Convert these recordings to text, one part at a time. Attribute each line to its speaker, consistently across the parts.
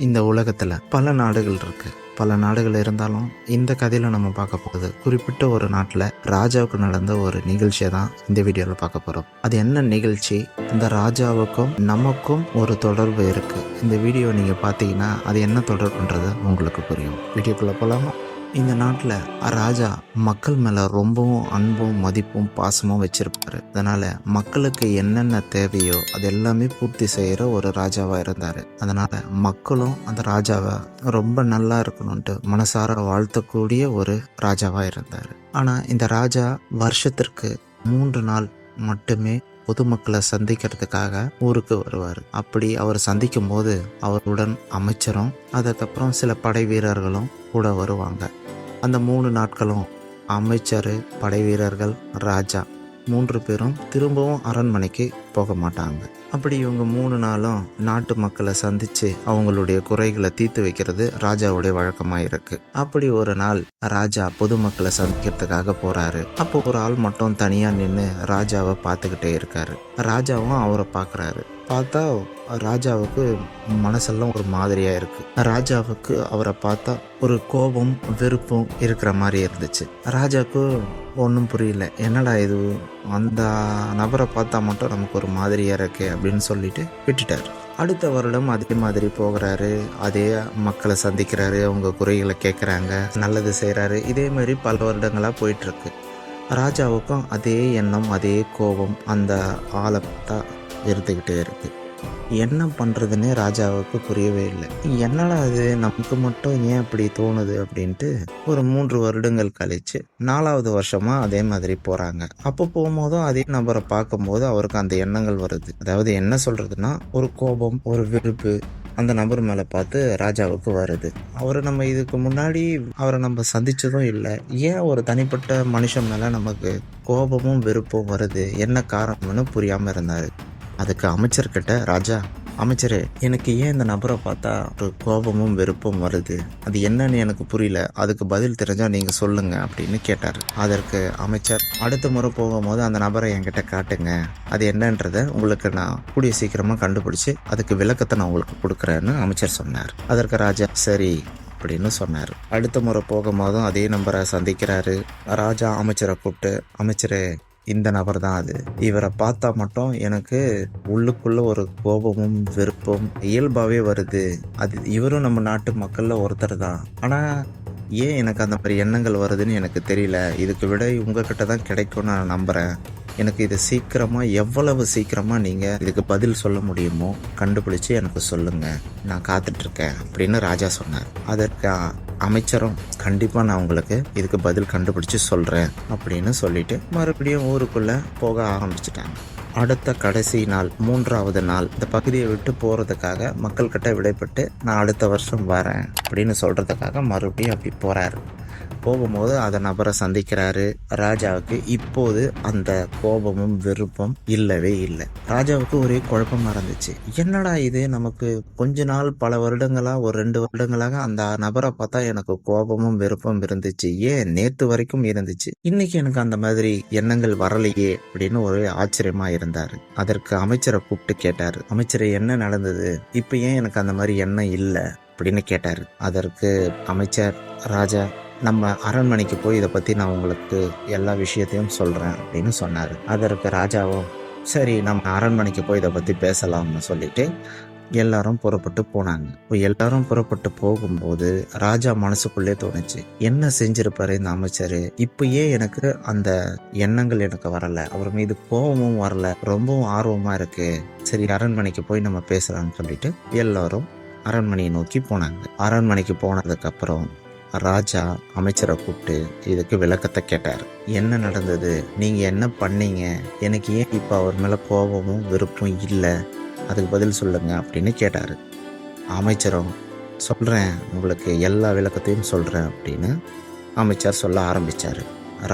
Speaker 1: இந்த உலகத்தில் பல நாடுகள் இருக்கு. பல நாடுகள் இருந்தாலும் இந்த கதையில் நம்ம பார்க்க போகிறது குறிப்பிட்ட ஒரு நாட்டில் ராஜாவுக்கு நடந்த ஒரு நிகழ்ச்சியை தான் இந்த வீடியோவில் பார்க்க போகிறோம். அது என்ன நிகழ்ச்சி, இந்த ராஜாவுக்கும் நமக்கும் ஒரு தொடர்பு இருக்குது. இந்த வீடியோ நீங்கள் பார்த்தீங்கன்னா அது என்ன தொடர்புன்றது உங்களுக்கு புரியும். வீடியோக்குள்ளே போகலாமா? இந்த நாட்டில் ராஜா மக்கள் மேலே ரொம்பவும் அன்பும் மதிப்பும் பாசமும் வச்சிருப்பாரு. அதனால மக்களுக்கு என்னென்ன தேவையோ அது எல்லாமே பூர்த்தி செய்கிற ஒரு ராஜாவாக இருந்தார். அதனால மக்களும் அந்த ராஜாவை ரொம்ப நல்லா இருக்கணும்ட்டு மனசார வாழ்த்தக்கூடிய ஒரு ராஜாவாக இருந்தார். ஆனால் இந்த ராஜா வருஷத்திற்கு 3 நாள் மட்டுமே பொதுமக்களை சந்திக்கிறதுக்காக ஊருக்கு வருவார். அப்படி அவர் சந்திக்கும் போது அவருடன் அமைச்சரும் அதுக்கப்புறம் சில படை வீரர்களும் கூட வருவாங்க. அந்த 3 நாட்களும் அமைச்சர், படை வீரர்கள், ராஜா 3 பேரும் திரும்பவும் அரண்மனைக்கு போக மாட்டாங்க. அப்படி இவங்க 3 நாளும் நாட்டு மக்களை சந்தித்து அவங்களுடைய குறைகளை தீர்த்து வைக்கிறது ராஜாவுடைய வழக்கமாக இருக்கு. அப்படி ஒரு நாள் ராஜா பொதுமக்களை சந்திக்கிறதுக்காக போறாரு. அப்போ ஒரு ஆள் மட்டும் தனியாக நின்று ராஜாவை பார்த்துக்கிட்டே இருக்காரு. ராஜாவும் அவரை பார்க்குறாரு. பார்த்தா ராஜாவுக்கு மனசெல்லாம் ஒரு மாதிரியாக இருக்குது. ராஜாவுக்கு அவரை பார்த்தா ஒரு கோபம் வெறுப்பும் இருக்கிற மாதிரி இருந்துச்சு. ராஜாவுக்கு ஒன்றும் புரியல, என்னடா இது, அந்த நபரை பார்த்தா மட்டும் நமக்கு ஒரு மாதிரியாக இருக்கு அப்படின்னு சொல்லிட்டு விட்டுட்டார். அடுத்த வருடம் அதே மாதிரி போகிறாரு, அதே மக்களை சந்திக்கிறாரு, அவங்க குறைகளை கேட்குறாங்க, நல்லது செய்கிறாரு. இதே மாதிரி பல வருடங்களாக போயிட்டுருக்கு. ராஜாவுக்கும் அதே எண்ணம், அதே கோபம் அந்த ஆளை பார்த்தா இருந்துக்கிட்டே இருக்கு. என்ன பண்ணுறதுன்னே ராஜாவுக்கு புரியவே இல்லை. என்னடா அது, நமக்கு மட்டும் ஏன் அப்படி தோணுது அப்படின்ட்டு ஒரு 3 வருடங்கள் கழிச்சு 4வது வருஷமாக அதே மாதிரி போகிறாங்க. அப்போ போகும்போதும் அதே நபரை பார்க்கும்போது அவருக்கு அந்த எண்ணங்கள் வருது. அதாவது என்ன சொல்கிறதுனா, ஒரு கோபம், ஒரு வெறுப்பு அந்த நபர் மேலே பார்த்து ராஜாவுக்கு வருது. நம்ம இதுக்கு முன்னாடி அவரை நம்ம சந்தித்ததும் இல்லை, ஏன் ஒரு தனிப்பட்ட மனுஷன் மேலே நமக்கு கோபமும் வெறுப்பும் வருது, என்ன காரணம்னு புரியாமல் இருந்தார். அதுக்கு அமைச்சர்கிட்ட, ராஜா அமைச்சரே, எனக்கு ஏன் இந்த நபரை பார்த்தா ஒரு கோபமும் வெறுப்பும் வருது, அது என்னன்னு எனக்கு புரியல, அதுக்கு பதில் தெரிஞ்சா நீங்கள் சொல்லுங்க அப்படின்னு கேட்டார். அதற்கு அமைச்சர், அடுத்த முறை போகும்போது அந்த நபரை என்கிட்ட காட்டுங்க, அது என்னன்றதை உங்களுக்கு நான் கூடிய சீக்கிரமாக கண்டுபிடிச்சி அதுக்கு விளக்கத்தை நான் உங்களுக்கு கொடுக்குறேன்னு அமைச்சர் சொன்னார். அதற்கு ராஜா சரி அப்படின்னு சொன்னார். அடுத்த முறை போகும்போதும் அதே நபரை சந்திக்கிறாரு. ராஜா அமைச்சரை கூப்பிட்டு, அமைச்சரே, இந்த நபர் தான் அது, இவரை பார்த்தா மட்டும் எனக்கு உள்ளுக்குள்ள ஒரு கோபமும் வெறுப்பும் இயல்பாகவே வருது, அது இவரும் நம்ம நாட்டு மக்களில் ஒருத்தர் தான், ஆனால் ஏன் எனக்கு அந்த மாதிரி எண்ணங்கள் வருதுன்னு எனக்கு தெரியல, இதுக்கு விட உங்ககிட்ட தான் கிடைக்கும்னு நான் நம்புகிறேன், எனக்கு இது சீக்கிரமாக, எவ்வளவு சீக்கிரமாக நீங்கள் இதுக்கு பதில் சொல்ல முடியுமோ கண்டுபிடிச்சி எனக்கு சொல்லுங்கள், நான் காத்துட்ருக்கேன் அப்படின்னு ராஜா சொன்னார். அதற்கு அமைச்சரும், கண்டிப்பாக நான் உங்களுக்கு இதுக்கு பதில் கண்டுபிடிச்சி சொல்கிறேன் அப்படின்னு சொல்லிட்டு மறுபடியும் ஊருக்குள்ளே போக ஆரம்பிச்சிட்டாங்க. அடுத்த கடைசி நாள், 3வது நாள், இந்த பகுதியை விட்டு போகிறதுக்காக மக்கள்கிட்ட விடைபெற்று நான் அடுத்த வருஷம் வரேன் அப்படின்னு சொல்கிறதுக்காக மறுபடியும் அப்படி போகிறாரு. போகும்போது அந்த நபரை சந்திக்கிறாரு. ராஜாவுக்கு இப்போது அந்த கோபமும் வெறுப்பும் இல்லவே இல்லை. ராஜாவுக்கு ஒரே குழப்பமா இருந்துச்சு. என்னடா இது, நமக்கு கொஞ்ச நாள், பல வருடங்களாக, ஒரு 2 வருடங்களாக அந்த நபரை பார்த்தா எனக்கு கோபமும் வெறுப்பும் இருந்துச்சு, ஏன் நேத்து வரைக்கும் இருந்துச்சு, இன்னைக்கு எனக்கு அந்த மாதிரி எண்ணங்கள் வரலையே அப்படின்னு ஒரு ஆச்சரியமா இருந்தாரு. அதற்கு அமைச்சரை கூப்பிட்டு கேட்டாரு, அமைச்சரை என்ன நடந்தது, இப்ப ஏன் எனக்கு அந்த மாதிரி எண்ணம் இல்லை அப்படின்னு கேட்டாரு. அதற்கு அமைச்சர், ராஜா, நம்ம அரண்மனைக்கு போய் இதை பற்றி நான் உங்களுக்கு எல்லா விஷயத்தையும் சொல்கிறேன் அப்படின்னு சொன்னார். அதற்கு ராஜாவும், சரி நம்ம அரண்மனைக்கு போய் இதை பற்றி பேசலாம்னு சொல்லிட்டு எல்லாரும் புறப்பட்டு போனாங்க. எல்லாரும் புறப்பட்டு போகும்போது ராஜா மனசுக்குள்ளே தோணுச்சு, என்ன செஞ்சிருப்பாரு இந்த அமைச்சர், இப்போ ஏன் எனக்கு அந்த எண்ணங்கள் எனக்கு வரல, அவர் மீது கோபமும் வரல, ரொம்பவும் ஆர்வமாக இருக்கு, சரி அரண்மனைக்கு போய் நம்ம பேசலாம்னு சொல்லிட்டு எல்லாரும் அரண்மனையை நோக்கி போனாங்க. அரண்மனைக்கு போனதுக்கு அப்புறம் ராஜா அமைச்சரை கூப்பிட்டு இதுக்கு விளக்கத்தை கேட்டார். என்ன நடந்தது, நீங்கள் என்ன பண்ணீங்க, எனக்கு ஏன் இப்போ அவர் மேலே கோபமும் வெறுப்பும் இல்லை, அதுக்கு பதில் சொல்லுங்க அப்படின்னு கேட்டார். அமைச்சரும், சொல்கிறேன், உங்களுக்கு எல்லா விளக்கத்தையும் சொல்கிறேன் அப்படின்னு அமைச்சர் சொல்ல ஆரம்பித்தார்.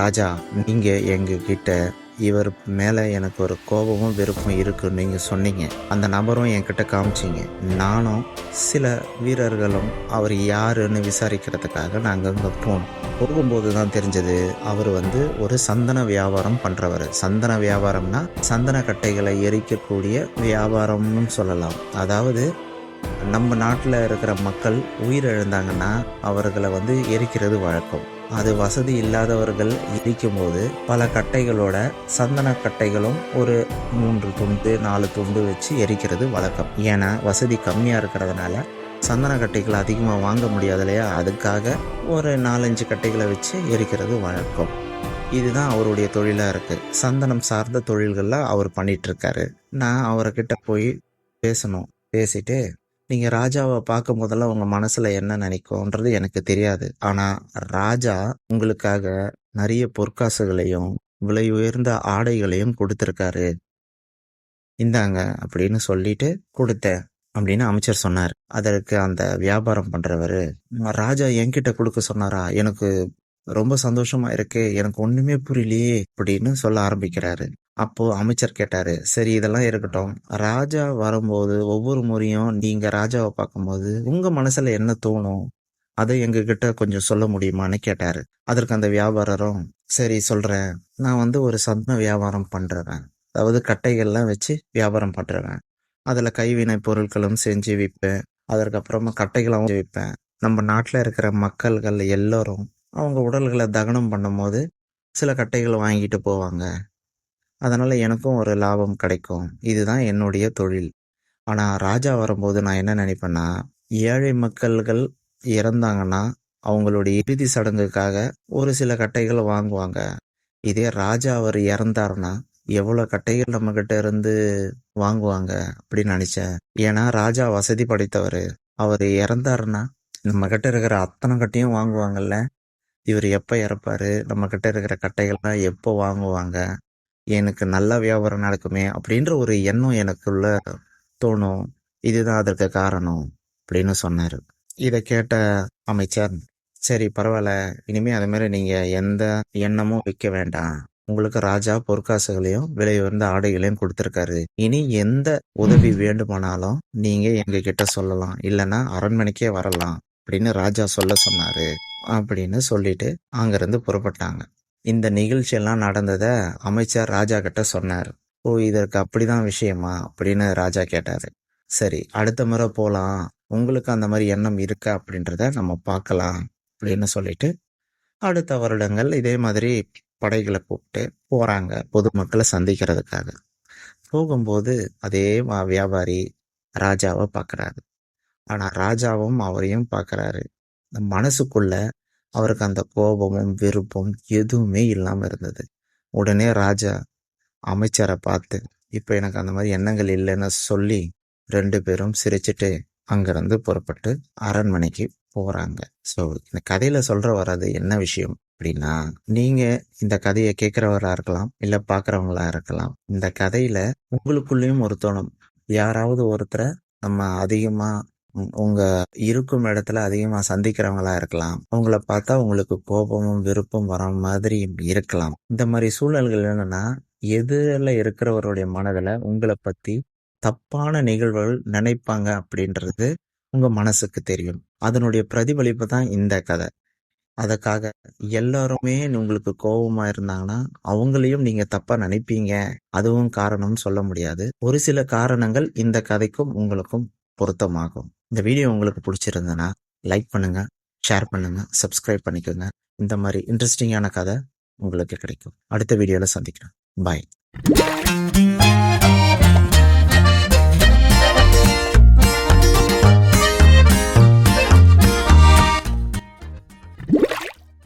Speaker 1: ராஜா, நீங்கள் எங்ககிட்ட இவர் மேலே எனக்கு ஒரு கோபமும் வெறுப்பும் இருக்குன்னு நீங்கள் சொன்னீங்க, அந்த நபரும் என்கிட்ட காமிச்சிங்க, நானும் சில வீரர்களும் அவர் யாருன்னு விசாரிக்கிறதுக்காக நாங்கள் அங்கே போகும்போது தான் தெரிஞ்சது, அவர் ஒரு சந்தன வியாபாரம் பண்ணுறவர். சந்தன வியாபாரம்னா சந்தன கட்டைகளை எரிக்கக்கூடிய வியாபாரம்னு சொல்லலாம். அதாவது நம்ம நாட்டில் இருக்கிற மக்கள் உயிரிழந்தாங்கன்னா அவர்களை எரிக்கிறது வழக்கம். அது வசதி இல்லாதவர்கள் எரிக்கும்போது பல கட்டைகளோட சந்தன கட்டைகளும் ஒரு 3 துண்டு 4 துண்டு வச்சு எரிக்கிறது வழக்கம். ஏன்னா வசதி கம்மியாக இருக்கிறதுனால சந்தன கட்டைகள் அதிகமாக வாங்க முடியாது இல்லையா, அதுக்காக ஒரு 4-5 கட்டைகளை வச்சு எரிக்கிறது வழக்கம். இதுதான் அவருடைய தொழிலாக இருக்குது. சந்தனம் சார்ந்த தொழில்களில் அவர் பண்ணிகிட்ருக்காரு. நான் அவர்கிட்ட போய் பேசிட்டு, நீங்கள் ராஜாவை பார்க்கும் போதெல்லாம் உங்கள் மனசில் என்ன நினைக்கும்ன்றது எனக்கு தெரியாது. ஆனால் ராஜா உங்களுக்காக நிறைய பொற்காசுகளையும் விலை உயர்ந்த ஆடைகளையும் கொடுத்துருக்காரு, இந்தாங்க அப்படின்னு சொல்லிட்டு கொடுத்தேன் அப்படின்னு அமைச்சர் சொன்னார். அதற்கு அந்த வியாபாரம் பண்ணுறவர், ராஜா என்கிட்ட கொடுக்க சொன்னாரா, எனக்கு ரொம்ப சந்தோஷமா இருக்கு, எனக்கு ஒண்ணுமே புரியலையே அப்படின்னு சொல்ல ஆரம்பிக்கிறாரு. அப்போ அமைச்சர் கேட்டாரு, சரி இதெல்லாம் இருக்கட்டும், ராஜா வரும்போது ஒவ்வொரு முறையும் நீங்க ராஜாவை பார்க்கும்போது உங்க மனசுல என்ன தோணும், அதை எங்ககிட்ட கொஞ்சம் சொல்ல முடியுமான்னு கேட்டாரு. அதற்கு அந்த வியாபாரரும், சரி சொல்றேன், நான் ஒரு சந்தன வியாபாரம் பண்றேன், அதாவது கட்டைகள்லாம் வச்சு வியாபாரம் பண்றேன். அதுல கைவினை பொருட்களும் செஞ்சு விற்பேன், அதற்கப்புறமா கட்டைகளும் விற்பேன். நம்ம நாட்டில் இருக்கிற மக்கள்கள் எல்லோரும் அவங்க உடல்களை தகனம் பண்ணும்போது சில கட்டைகளை வாங்கிட்டு போவாங்க, அதனால எனக்கும் ஒரு லாபம் கிடைக்கும், இதுதான் என்னுடைய தொழில். ஆனால் ராஜா வரும்போது நான் என்ன நினைப்பேன்னா, ஏழை மக்கள்கள் இறந்தாங்கன்னா அவங்களுடைய இறுதி சடங்குக்காக ஒரு சில கட்டைகளை வாங்குவாங்க. இதே ராஜா அவர் இறந்தாருன்னா எவ்வளோ கட்டைகள் நம்மக்கிட்ட இருந்து வாங்குவாங்க அப்படின்னு நினச்சேன். ஏன்னா ராஜா வசதி படைத்தவர், அவர் இறந்தாருன்னா நம்மக்கிட்ட இருக்கிற அத்தனை கட்டையும் வாங்குவாங்கல்ல. இவர் எப்போ இறப்பாரு, நம்மக்கிட்ட இருக்கிற கட்டைகள்லாம் எப்போ வாங்குவாங்க, எனக்கு நல்ல வியாபாரம் நடக்குமே அப்படின்ற ஒரு எண்ணம் எனக்குள்ள தோணும். இதுதான் அதற்கு காரணம் அப்படின்னு சொன்னார். இதை கேட்ட அமைச்சர், சரி பரவாயில்ல, இனிமே அது மாதிரி நீங்கள் எந்த எண்ணமும் வைக்க வேண்டாம், உங்களுக்கு ராஜா பொற்காசுகளையும் விலை உயர்ந்த ஆடைகளையும் கொடுத்துருக்காரு, இனி எந்த உதவி வேண்டுமானாலும் நீங்கள் எங்ககிட்ட சொல்லலாம், இல்லைன்னா அரண்மனைக்கே வரலாம் அப்படின்னு ராஜா சொல்ல சொன்னாரு அப்படின்னு சொல்லிட்டு அங்கிருந்து புறப்பட்டாங்க. இந்த நிகழ்ச்சியெல்லாம் நடந்ததை அமைச்சர் ராஜா கிட்ட சொன்னார். ஓ, இதற்கு அப்படிதான் விஷயமா அப்படின்னு ராஜா கேட்டாரு. சரி, அடுத்த முறை போலாம், உங்களுக்கு அந்த மாதிரி எண்ணம் இருக்கா அப்படின்றத நம்ம பார்க்கலாம் அப்படின்னு சொல்லிட்டு அடுத்த வருடங்கள் இதே மாதிரி படைகளை கூப்பிட்டு போறாங்க பொதுமக்களை சந்திக்கிறதுக்காக. போகும்போது அதே வியாபாரி ராஜாவை பார்க்கறாரு. ஆனா ராஜாவும் அவரையும் பார்க்கறாரு. மனசுக்குள்ள அவருக்கு அந்த கோபமும் விருப்பம் எதுவுமே இல்லாம இருந்தது. உடனே ராஜா அமைச்சரை பார்த்து, இப்ப எனக்கு அந்த மாதிரி எண்ணங்கள் இல்லைன்னு சொல்லி 2 பேரும் சிரிச்சுட்டு அங்கிருந்து புறப்பட்டு அரண்மனைக்கு போறாங்க. ஸோ இந்த கதையில சொல்ற வர்றது என்ன விஷயம் அப்படின்னா, நீங்க இந்த கதையை கேட்கிறவரா இருக்கலாம், இல்ல பாக்குறவங்களா இருக்கலாம். இந்த கதையில உங்களுக்குள்ளேயும் ஒரு தோணும், யாராவது ஒருத்தரை நம்ம அதிகமா உங்க இருக்கும் இடத்துல அதிகமா சந்திக்கிறவங்களா இருக்கலாம். அவங்கள பார்த்தா உங்களுக்கு கோபமும் விருப்பம் வர மாதிரி இருக்கலாம். இந்த மாதிரி சூழல்கள் என்னன்னா, எதிரில் இருக்கிறவருடைய மனதுல உங்களை பத்தி தப்பான நிகழ்வுகள் நினைப்பாங்க அப்படின்றது உங்க மனசுக்கு தெரியும். அதனுடைய பிரதிபலிப்பு தான் இந்த கதை. அதுக்காக எல்லாருமே உங்களுக்கு கோபமா இருந்தாங்கன்னா அவங்களையும் நீங்க தப்பா நினைப்பீங்க, அதுவும் காரணம்னு சொல்ல முடியாது. ஒரு சில காரணங்கள் இந்த கதைக்கும் உங்களுக்கும் பொருத்தமாகும். இந்த வீடியோ உங்களுக்கு பிடிச்சிருந்ததுன்னா லைக் பண்ணுங்க, ஷேர் பண்ணுங்க, சப்ஸ்கிரைப் பண்ணிக்கோங்க. இந்த மாதிரி இன்ட்ரெஸ்டிங்கான கதை உங்களுக்கு கிடைக்கும். அடுத்த வீடியோவில் சந்திக்கிறேன். பாய்.